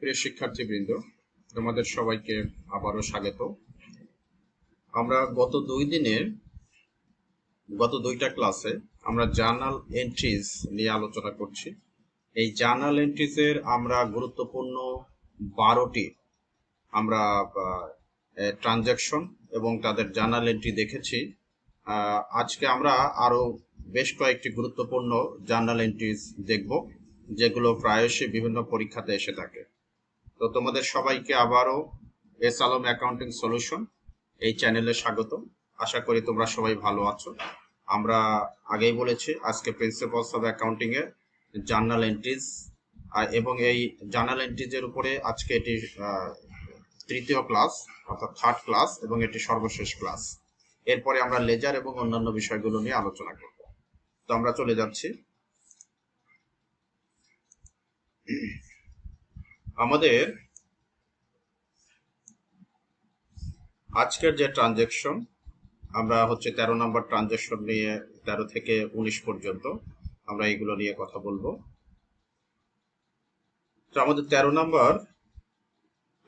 প্রিয় শিক্ষার্থীবৃন্দ, তোমাদের সবাইকে আবারও স্বাগত। আমরা গত দুইটা ক্লাসে আমরা জার্নাল এন্ট্রিজ নিয়ে আলোচনা করছি। এই জার্নাল এন্ট্রিজের আমরা গুরুত্বপূর্ণ 12টি আমরা ট্রানজাকশন এবং তাদের জার্নাল এন্ট্রি দেখেছি। আজকে আমরা আরো বেশ কয়েকটি গুরুত্বপূর্ণ জার্নাল এন্ট্রিজ দেখব, যেগুলো প্রায়শই বিভিন্ন পরীক্ষাতে এসে থাকে। তো তোমাদের সবাইকে আবারও এস আলম অ্যাকাউন্টিং সলিউশন এই চ্যানেলে স্বাগত। আশা করি তোমরা সবাই ভালো আছো। আমরা আগেই বলেছি আজকে প্রিন্সিপালস অফ অ্যাকাউন্টিং এর জার্নাল এন্ট্রিজ, এবং এই জার্নাল এন্ট্রিজের উপরে আজকে এটি তৃতীয় ক্লাস অর্থাৎ থার্ড ক্লাস এবং এটি সর্বশেষ ক্লাস। এরপরে আমরা লেজার এবং অন্যান্য বিষয়গুলো নিয়ে আলোচনা করব। তো আমরা চলে যাচ্ছি। আমাদের আজকের যে ট্রানজাকশন, আমরা 13 নম্বর ট্রানজাকশন নিয়ে 13 থেকে 19 পর্যন্ত আমরা এগুলো নিয়ে কথা বলবো। তো আমাদের 13 নম্বর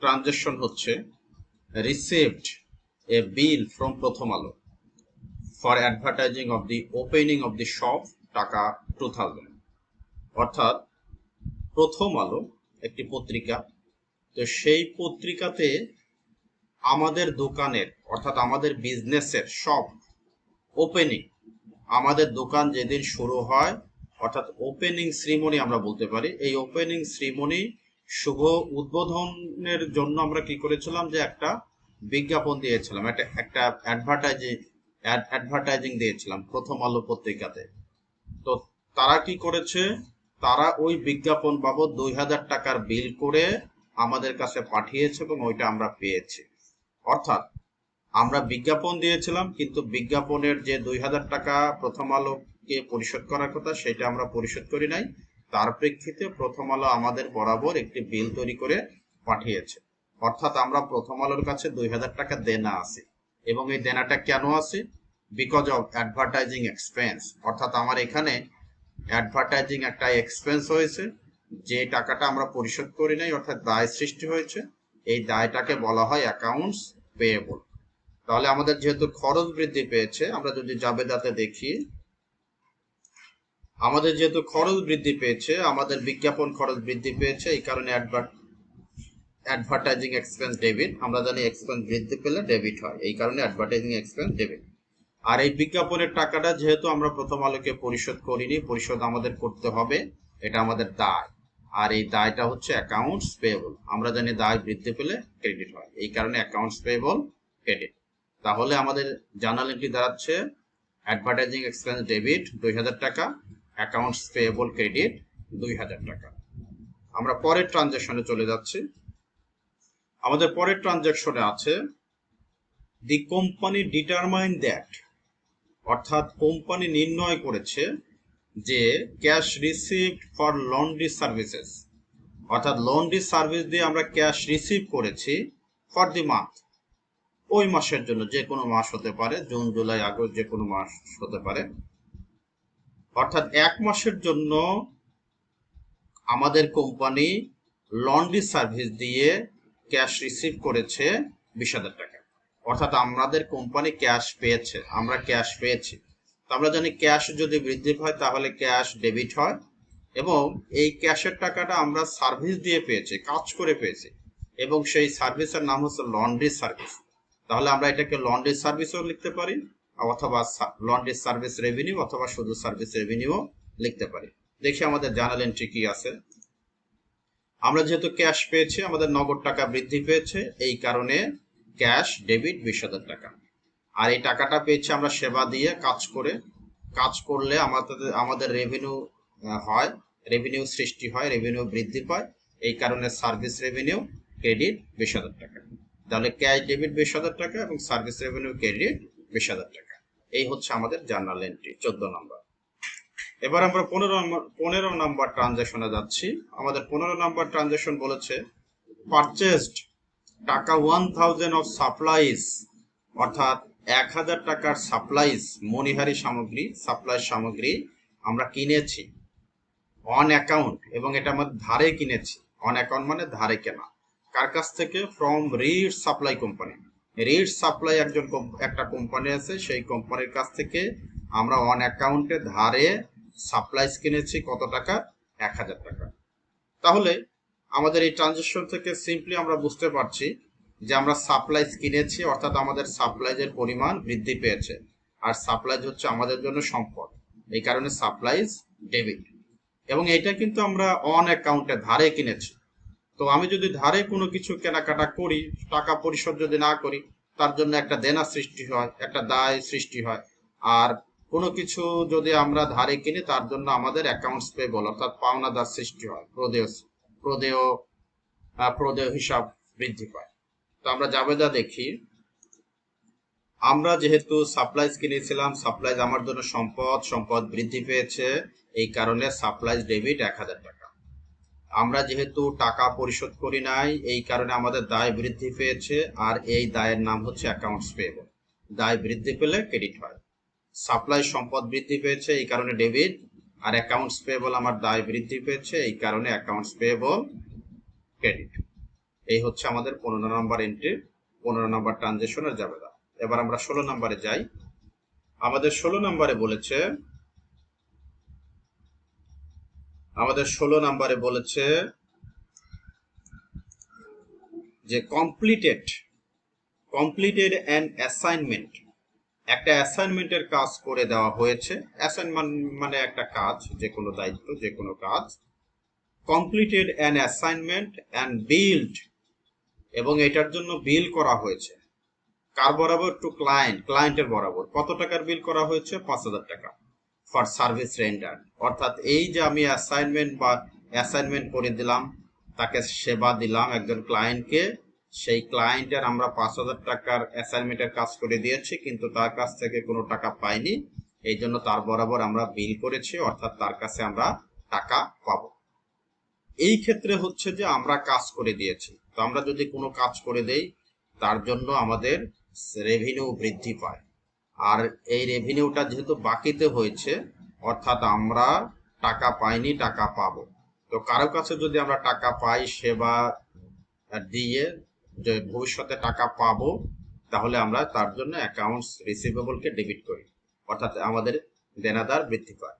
ট্রানজাকশন হচ্ছে রিসিভড এ বিল ফ্রম প্রথম আলো for advertising of the opening of the shop, টাকা 2000। অর্থাৎ প্রথম আলো একটি পত্রিকা, তো সেই পত্রিকাতে আমাদের দোকানের অর্থাৎ আমাদের বিজনেসের শপ ওপেনিং, আমাদের দোকান যেদিন শুরু হয় অর্থাৎ ওপেনিং সেরিমনি আমরা বলতে পারি। এই ওপেনিং সেরিমনি শুভ উদ্বোধনের জন্য আমরা কি করেছিলাম, যে একটা বিজ্ঞাপন দিয়েছিলাম, একটা অ্যাডভার্টাইজিং দিয়েছিলাম প্রথম আলো পত্রিকাতে। তো তারা কি করেছে, তারা ওই বিজ্ঞাপন বাবদ 2000 টাকার বিল করে আমাদের কাছে পাঠিয়েছে এবং ওইটা আমরা পেয়েছি। অর্থাৎ আমরা বিজ্ঞাপন দিয়েছিলাম, কিন্তু বিজ্ঞাপনের যে 2000 টাকা প্রথম আলোকে পরিশোধ করার কথা সেটা আমরা পরিশোধ করি নাই। তার প্রেক্ষিতে প্রথম আলো আমাদের বরাবর একটি বিল তৈরি করে পাঠিয়েছে। অর্থাৎ আমরা প্রথম আলোর কাছে 2000 টাকা দেনা আছে, এবং এই দেনাটা কেন আছে? Because of advertising expense. অর্থাৎ আমার এখানে অ্যাডভার্টাইজিং একটা এক্সপেন্স হয়েছে, যে টাকাটা আমরা পরিশোধ করি নাই, অর্থাৎ দায় সৃষ্টি হয়েছে। এই দায়টাকে বলা হয় অ্যাকাউন্টস পেয়েবল। তাহলে আমাদের যেহেতু খরচ বৃদ্ধি পেয়েছে, আমরা যদি জাবেদাতে দেখি, আমাদের যেহেতু খরচ বৃদ্ধি পেয়েছে, আমাদের বিজ্ঞাপন খরচ বৃদ্ধি পেয়েছে, এই কারণে অ্যাডভার্টাইজিং এক্সপেন্স ডেবিট। আমরা জানি এক্সপেন্স বৃদ্ধি পেলে ডেবিট হয়, এই কারণে অ্যাডভার্টাইজিং এক্সপেন্স ডেবিট। আর এই বিজ্ঞাপনের টাকাটা যেহেতু আমরা প্রথম আলোকে পরিশোধ করিনি, পরিশোধ আমাদের করতে হবে, এটা আমাদের দায়। আর এই দায়টা হচ্ছে অ্যাকাউন্টস পেয়েবল। আমরা জানি দায় বৃদ্ধি পেলে ক্রেডিট হয়, এই কারণে অ্যাকাউন্টস পেয়েবল ক্রেডিট। তাহলে আমাদের জার্নাল এন্ট্রি দাঁড়াচ্ছে অ্যাডভার্টাইজিং এক্সপেন্স ডেবিট 2000 টাকা, অ্যাকাউন্টস পেয়েবল ক্রেডিট 2000 টাকা। আমরা পরের ট্রানজাকশনে চলে যাচ্ছি। আমাদের পরের ট্রানজাকশনে আছে দি কোম্পানি ডিটারমাইন দ্যাট, অর্থাৎ কোম্পানি নির্ণয় করেছে যে cash received for laundry services, অর্থাৎ লন্ড্রি সার্ভিস দিয়ে আমরা ক্যাশ রিসিভ করেছি ফর দি মান্থ, ওই মাসের জন্য, যে কোনো মাস হতে পারে, জুন জুলাই আগস্ট যে কোনো মাস হতে পারে। অর্থাৎ এক মাসের জন্য আমাদের কোম্পানি লন্ড্রি সার্ভিস দিয়ে ক্যাশ রিসিভ করেছে 20,000 টাকা। অর্থাৎ আমাদের কোম্পানি ক্যাশ পেয়েছে, আমরা ক্যাশ পেয়েছি। তো আমরা জানি ক্যাশ যদি বৃদ্ধি হয় তাহলে ক্যাশ ডেবিট হয়, এবং এই ক্যাশের টাকাটা আমরা সার্ভিস দিয়ে পেয়েছি, কাজ করে পেয়েছি, এবং সেই সার্ভিসের নাম হচ্ছে লন্ড্রি সার্ভিস। তাহলে আমরা এটাকে লন্ড্রি সার্ভিসও লিখতে পারি, অথবা লন্ড্রি সার্ভিস রেভিনিউ, অথবা শুধু সার্ভিস রেভিনিউ লিখতে পারি। দেখি আমাদের জার্নাল এন্ট্রি কি আছে। আমরা যেহেতু ক্যাশ পেয়েছি, আমাদের নগদ টাকা বৃদ্ধি পেয়েছে, এই কারণে ক্যাশ ডেবিট 20,000 টাকা। আর এই টাকাটা পেয়েছি আমরা সেবা দিয়ে, কাজ করলে আমাদের রেভিনিউ হয়, রেভিনিউ সৃষ্টি হয়, রেভিনিউ বৃদ্ধি পায়, এই কারণে সার্ভিস রেভিনিউ ক্রেডিট 20,000 টাকা। তাহলে ক্যাশ ডেবিট 20,000 টাকা এবং সার্ভিস রেভিনিউ ক্রেডিট 20,000 টাকা। এই হচ্ছে আমাদের জার্নাল এন্ট্রি 14 নম্বর। এবার আমরা 15 নম্বর ট্রানজাকশনে যাচ্ছি। আমাদের 15 নম্বর ট্রানজাকশন বলেছে পারচেসড টাকা 1000 অফ সাপ্লাইজ, অর্থাৎ 1000 টাকার সাপ্লাইজ, মণিহারি সামগ্রী, সাপ্লাই সামগ্রী আমরা কিনেছি অন অ্যাকাউন্ট, এবং এটা আমরা ধারে কিনেছি। অন অ্যাকাউন্ট মানে ধারে কেনা। কার কাছ থেকে? From read supply company. Read supply একটা কোম্পানি আছে, সেই কোম্পানির কাছ থেকে আমরা অন অ্যাকাউন্টে ধারে সাপ্লাইজ কিনেছি। কত টাকা? 1000 টাকা। তাহলে আমাদের এই ট্রানজাকশন থেকে সিম্পলি আমরা বুঝতে পারছি যে আমরা সাপ্লাইজ কিনেছি, অর্থাৎ আমাদের সাপ্লাইজের পরিমাণ বৃদ্ধি পেয়েছে। আর সাপ্লাইজ হচ্ছে আমাদের জন্য সম্পদ, এই কারণে সাপ্লাইজ ডেবিট। এবং এটা কিন্তু আমরা অন অ্যাকাউন্টে ধারে কিনেছি। তো আমি যদি ধারে কোনো কিছু কেনাকাটা করি, টাকা পরিশোধ যদি না করি, তার জন্য একটা দেনা সৃষ্টি হয়, একটা দায় সৃষ্টি হয়। আর কোনো কিছু যদি আমরা ধারে কিনি, তার জন্য আমাদের অ্যাকাউন্টস পেবল অর্থাৎ পাওনাদার সৃষ্টি হয়, প্রদেয় প্রদেয় হিসাব বৃদ্ধি পায়। তো আমরা জাবেদা দেখি। আমরা যেহেতু সাপ্লাইজ কিনেছিলাম, সাপ্লাইজ আমার জন্য সম্পদ বৃদ্ধি পেয়েছে, এই কারণে সাপ্লাইজ ডেবিট 1000 টাকা। আমরা যেহেতু টাকা পরিশোধ করি নাই, এই কারণে আমাদের দায় বৃদ্ধি পেয়েছে, আর এই দায়ের নাম হচ্ছে অ্যাকাউন্টস পেয়েবল। দায় বৃদ্ধি পেলে ক্রেডিট হয়। সাপ্লাই সম্পদ বৃদ্ধি পেয়েছে, এই কারণে ডেবিট। আর অ্যাকাউন্টস পেয়েবল আমার দায় বৃদ্ধি পেয়েছে, এই কারণে অ্যাকাউন্টস পেয়েবল ক্রেডিট। এই হচ্ছে আমাদের 15 নম্বর এন্ট্রি, 15 নম্বর ট্রানজেকশনের জাবেদা। এবার আমরা 16 নম্বরে যাই। আমাদের 16 নম্বরে বলেছে যে কমপ্লিটেড অ্যান অ্যাসাইনমেন্ট। একটা অ্যাসাইনমেন্টের কাজ করে দেওয়া হয়েছে। অ্যাসাইনমেন্ট মানে একটা কাজ, যে কোনো দায়িত্ব, যে কোনো কাজ। Completed an assignment and build, এবং এটার জন্য বিল করা হয়েছে। কার বরাবর? টু ক্লায়েন্টের বরাবর। কত টাকার বিল করা হয়েছে? 5000 টাকা। ফর সার্ভিস রেন্ডার, অর্থাৎ এই যে আমি অ্যাসাইনমেন্ট করে দিলাম, তাকে সেবা দিলাম একজন ক্লায়েন্টকে, সেই ক্লায়েন্টের আমরা 5000 টাকার অ্যাসাইনমেন্টের কাজ করে দিয়েছি, কিন্তু তার কাছ থেকে কোনো টাকা পাইনি। এই জন্য তার বরাবর আমরা বিল করেছি, অর্থাৎ তার কাছে আমরা টাকা পাবো। এই ক্ষেত্রে হচ্ছে যে আমরা কাজ করে দিয়েছি। তো আমরা যদি কোনো কাজ করে দেই, তার জন্য আমাদের রেভিনিউ বৃদ্ধি পায়। আর এই রেভিনিউটা যেহেতু বাকিতে হয়েছে, অর্থাৎ আমরা টাকা পাইনি, টাকা পাবো। তো কারো কাছে যদি আমরা টাকা পাই সেবা দিয়ে, যে ভবিষ্যতে টাকা পাবো, তাহলে আমরা তার জন্য অ্যাকাউন্টস রিসিভেবলকে ডেবিট করি, অর্থাৎ আমাদের দেনাদার বৃদ্ধি পায়।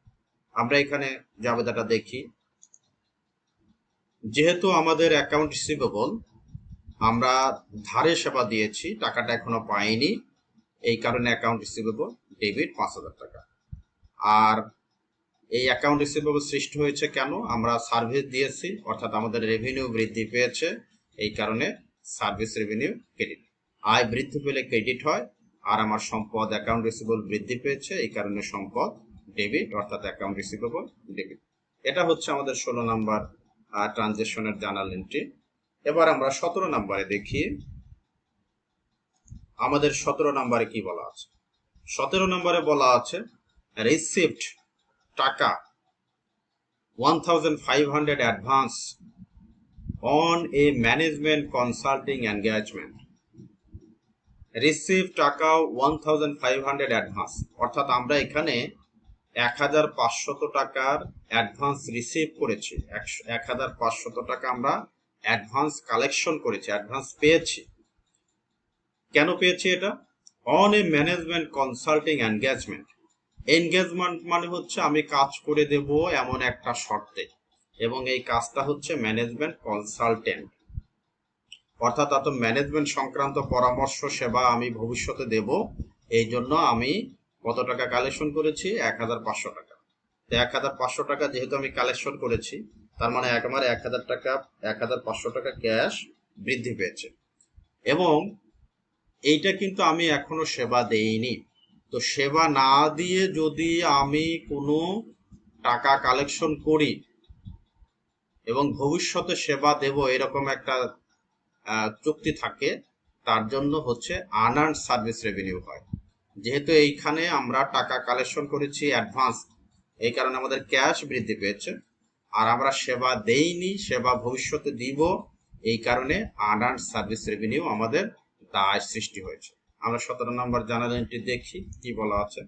আমরা এখানে জাবেদাটা দেখি। যেহেতু আমাদের অ্যাকাউন্ট রিসিভেবল, আমরা ধারে সেবা দিয়েছি, টাকাটা এখনো পাইনি, এই কারণে অ্যাকাউন্ট রিসিভেবল ডেবিট 5000 টাকা। আর এই অ্যাকাউন্ট রিসিভেবল সৃষ্টি হয়েছে কেন? আমরা সার্ভিস দিয়েছি, অর্থাৎ আমাদের রেভিনিউ বৃদ্ধি পেয়েছে, এই কারণে সার্ভিস রেভিনিউ ক্রেডিট। আয় বৃদ্ধি পেলে ক্রেডিট হয়। আর আমার সম্পদ অ্যাকাউন্ট রিসিভেবল বৃদ্ধি পেয়েছে, এই কারণে সম্পদ ডেবিট, অর্থাৎ অ্যাকাউন্ট রিসিভেবল ডেবিট। এটা হচ্ছে আমাদের 16 নাম্বার ট্রানজেকশনের জার্নাল এন্ট্রি। এবার আমরা 17 নাম্বারে দেখি। আমাদের 17 নাম্বারে কি বলা আছে? 17 নাম্বারে বলা আছে রিসিভড টাকা 1500 advance on a management consulting engagement. Receive টাকা 1500 অ্যাডভান্স, অর্থাৎ আমরা এখানে 1500 টাকার অ্যাডভান্স রিসিভ করেছি। 1500 টাকা আমরা অ্যাডভান্স কালেকশন করেছি, অ্যাডভান্স পেয়েছি। কেন পেয়েছি এটা? On a management consulting engagement. Engagement মানে হচ্ছে আমি কাজ করে দেব এমন একটা শর্তে, এবং এই কাজটা হচ্ছে ম্যানেজমেন্ট কনসালটেন্ট, অর্থাৎ এত ম্যানেজমেন্ট সংক্রান্ত পরামর্শ সেবা আমি ভবিষ্যতে দেব। এই জন্য আমি কত টাকা কালেকশন করেছি? 1500 টাকা। তো 1500 টাকা যেহেতু আমি কালেকশন করেছি, তার মানে আমার 1500 টাকা ক্যাশ বৃদ্ধি পেয়েছে। এবং এইটা কিন্তু আমি এখনো সেবা দেইনি। তো সেবা না দিয়ে যদি আমি কোনো টাকা কালেকশন করি এবং ভবিষ্যতে সেবা দেব, এরকম একটা চুক্তি থাকে, তার জন্য হচ্ছে আনআর্নড সার্ভিস রেভিনিউ হয়। যেহেতু এইখানে আমরা টাকা কালেকশন করেছি অ্যাডভান্স, এই কারণে আমাদের ক্যাশ বৃদ্ধি পেয়েছে। আর আমরা সেবা দেইনি, সেবা ভবিষ্যতে দিব, এই কারণে আনআর্নড সার্ভিস রেভিনিউ আমাদের দায় সৃষ্টি হয়েছে। আমরা 17 নম্বর জার্নাল এন্ট্রি দেখি কি বলা আছে।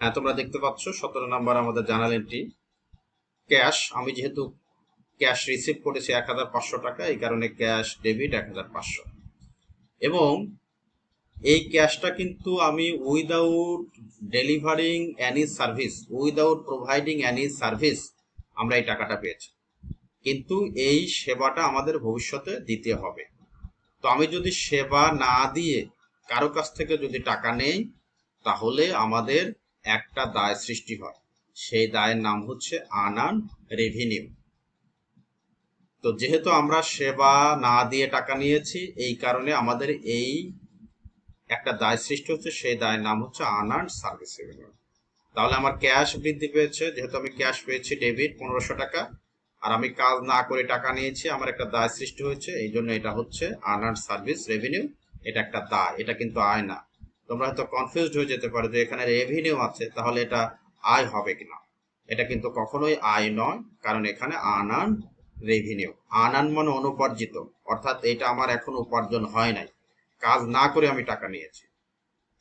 হ্যাঁ, তোমরা দেখতে পাচ্ছ 17 নম্বর আমাদের জার্নাল এন্ট্রি। ক্যাশ, আমি যেহেতু ক্যাশ রিসিভ করেছি 1,500 টাকা, এই কারণে ক্যাশ ডেবিট 1,500। এবং এই ক্যাশটা কিন্তু আমি without delivering any service, without providing any service আমরা এই টাকাটা পেয়েছি, কিন্তু এই সেবাটা আমাদের ভবিষ্যতে দিতে হবে। তো আমি যদি সেবা না দিয়ে কারো কাছ থেকে যদি টাকা নেই, তাহলে আমাদের একটা দায় সৃষ্টি হয়, সেই দায়ের নাম হচ্ছে আনআর্নড রেভিনিউ। তো যেহেতু আমরা সেবা না দিয়ে টাকা নিয়েছি, এই কারণে আমাদের এই একটা দায় সৃষ্টি হচ্ছে, সেই দায়ের নাম হচ্ছে আনআর্নড সার্ভিস রেভিনিউ। তাহলে আমার ক্যাশ বৃদ্ধি পেয়েছে, যেহেতু আমি ক্যাশ পেয়েছি ডেবিট 1500 টাকা, আর আমি কাজ না করে টাকা নিয়েছি, আমার একটা দায় সৃষ্টি হয়েছে, এই জন্য এটা হচ্ছে আনআর্নড সার্ভিস রেভিনিউ। এটা একটা দায়, এটা কিন্তু আয় না। তোমরা হয়তো কনফিউজড হয়ে যেতে পারো যে এখানে রেভিনিউ আছে, তাহলে এটা আয় হবে কিনা। এটা কিন্তু কখনোই আয় নয়, কারণ এখানে আনআর্নড রেভিনিউ। আনআর্ন মানে অনুপার্জিত, অর্থাৎ এটা আমার এখন উপার্জন হয় নাই, কাজ না করে আমি টাকা নিয়েছি।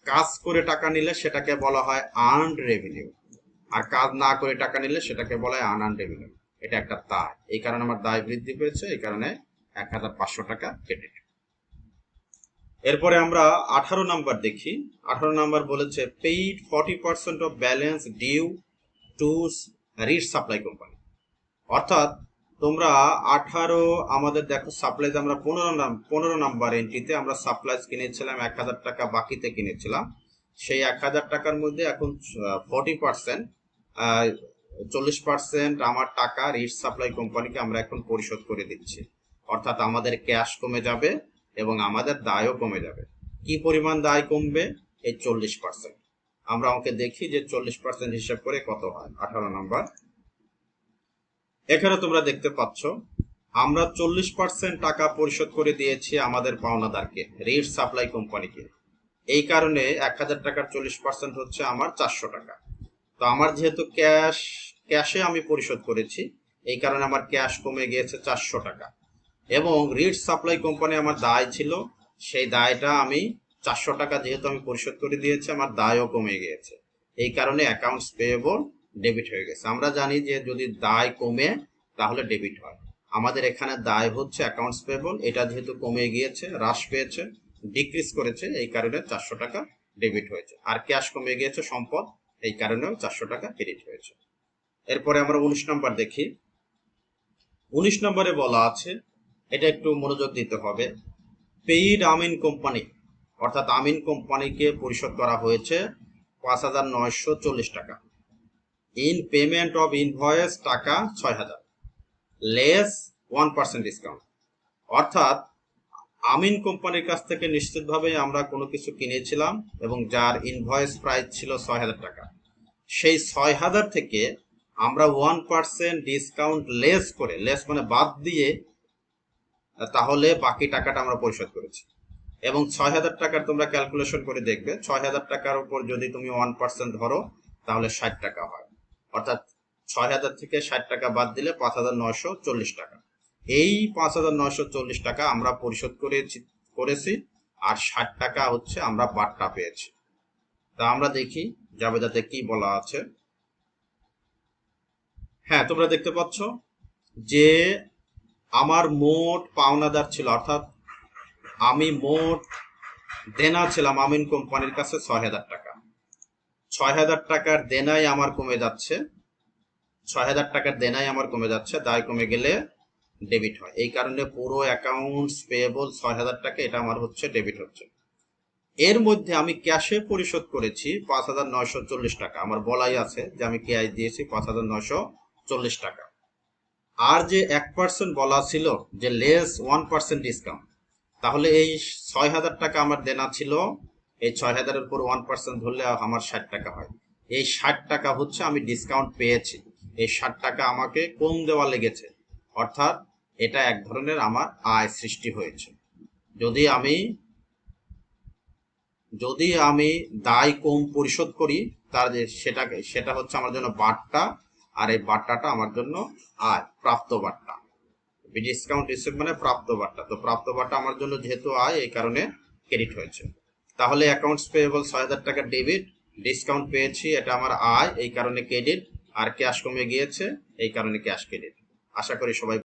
কাজ করে টাকা নিলে সেটাকে বলা হয় আর্নড রেভিনিউ, আর কাজ না করে টাকা নিলে সেটাকে বলা হয় আনআর্নড রেভিনিউ। এটা একটা দায়, এই কারণে আমার দায় বৃদ্ধি পেয়েছে, এই কারণে 1,500 টাকা ক্রেডিট। এরপরে আমরা 18 নাম্বার দেখি। 18 নাম্বার বলেছে paid 40% off balance due to read supply company. অর্থাৎ তোমরা 18 আমাদের দেখো সাপ্লাইজ আমরা 15 নাম্বার এন্ট্রিতে আমরা সাপ্লাইজ কিনেছিলাম 1,000 টাকা বাকিতে কিনেছিলাম। সেই 1,000 টাকার মধ্যে এখন 40%, 40% আমার টাকা রিড সাপ্লাই কোম্পানিকে আমরা এখন পরিশোধ করে দিচ্ছি। অর্থাৎ আমাদের ক্যাশ কমে যাবে এবং আমাদের দায়ও কমে যাবে। কি পরিমাণ দায় কমবে? এই 40%। আমরা ওকে দেখি যে 40% হিসাব করে কত হয়। 18 নাম্বার, এখানে তোমরা দেখতে পাচ্ছ আমরা 40% টাকা পরিশোধ করে দিয়েছি আমাদের পাওনাদারকে, রিড সাপ্লাই কোম্পানিকে। এই কারণে 1,000 টাকার 40% হচ্ছে আমার 400 টাকা। তো আমার যেহেতু ক্যাশে আমি পরিশোধ করেছি, এই কারণে আমার ক্যাশ কমে গিয়েছে 400 টাকা। এবং রিড সাপ্লাই কোম্পানি আমার দায় ছিল, সেই দায়টা আমি 400 টাকা যেহেতু আমি পরিশোধ করে দিয়েছি, আমার দায়ও কমে গিয়েছে। এই কারণে অ্যাকাউন্টস পেয়েবল ডেবিট হয়ে গেছে। আমরা জানি যে যদি দায় কমে তাহলে ডেবিট হয়। আমাদের এখানে দায় হচ্ছে অ্যাকাউন্টস পেয়েবল, এটা যেহেতু কমে গিয়েছে, হ্রাস পেয়েছে, ডিক্রিজ করেছে, এই কারণে 400 টাকা ডেবিট হয়েছে। আর ক্যাশ কমে গিয়েছে সম্পদ, এই কারণেও 400 টাকা ক্রেডিট হয়েছে। এরপরে আমরা 19 নম্বর দেখি। 19 নম্বরে বলা আছে, এটা একটু মনোযোগ দিতে হবে, পেইড আমিন কোম্পানি, অর্থাৎ আমিন কোম্পানিকে পরিশোধ করা হয়েছে 5,940 টাকা। ইন পেমেন্ট অফ ইনভয়েস টাকা 6,000, লেস 1% ডিসকাউন্ট। অর্থাৎ আমিন কোম্পানির কাছ থেকে নিশ্চিতভাবে আমরা কোনো কিছু কিনেছিলাম এবং যার ইনভয়েস প্রাইস ছিল 6,000 টাকা। সেই 6,000 থেকে আমরা 1% ডিসকাউন্ট লেস করে, লেস মানে বাদ দিয়ে, তাহলে বাকি টাকাটা আমরা পরিশোধ করেছি। এবং 6,000 টাকার তোমরা ক্যালকুলেশন করে দেখবে, 6,000 টাকার উপর যদি তুমি 1% ধরো তাহলে 60 টাকা হয়। অর্থাৎ 6,000 থেকে 60 টাকা বাদ দিলে 5,940 টাকা। এই 5,940 টাকা আমরা পরিশোধ করেছি, আর 60 টাকা হচ্ছে আমরা বাট্টা পেয়েছি। তা আমরা দেখি জাবেদাতে কি বলা আছে। হ্যাঁ, তোমরা দেখতে পাচ্ছ যে আমার মোট পাওনাদার ছিল, অর্থাৎ আমি মোট দেনা ছিলাম আমিন কোম্পানির কাছে 6,000 টাকা। 6,000 টাকার দেনাই আমার কমে যাচ্ছে, 6,000 টাকার দেনাই আমার কমে যাচ্ছে, দায় কমে গেলে ডেবিট হয়। এই কারণে পুরো অ্যাকাউন্টস পেয়েবল 6,000 টাকা, এটা আমার হচ্ছে ডেবিট হচ্ছে। এর মধ্যে আমি ক্যাশে পরিশোধ করেছি 5,940 টাকা। আমার বলাই আছে যে আমি ক্যাশ দিয়েছি 5,940 টাকা। আর যে 1% বলা ছিল যে লেস 1% ডিসকাউন্ট, তাহলে এই 6,000 টাকা আমার দেনা ছিল, এই 6,000 এর উপর 1% ধরলে আমার 60 টাকা হয়। এই 60 টাকা হচ্ছে আমি ডিসকাউন্ট পেয়েছি, এই 60 টাকা আমাকে কম দেওয়া লেগেছে, অর্থাৎ এটা এক ধরনের আমার আয় সৃষ্টি হয়েছে। যদি আমি দায় কম পরিশোধ করি, তার যে সেটা হচ্ছে আমার জন্য বাট্টা, আর এই বাট্টাটা আমার জন্য আয়, প্রাপ্ত বাট্টা। ডিসকাউন্ট রিসিভ মানে প্রাপ্ত বাট্টা। তো প্রাপ্ত বাট্টা আমার জন্য যেহেতু আয়, এই কারণে ক্রেডিট হয়েছে। তাহলে অ্যাকাউন্টস পেয়েবল 6,000 টাকা ডেবিট, ডিসকাউন্ট পেয়েছি, এটা আমার আয়, এই কারণে ক্রেডিট, আর ক্যাশ কমে গিয়েছে, এই কারণে ক্যাশ ক্রেডিট। আশা করি সবাই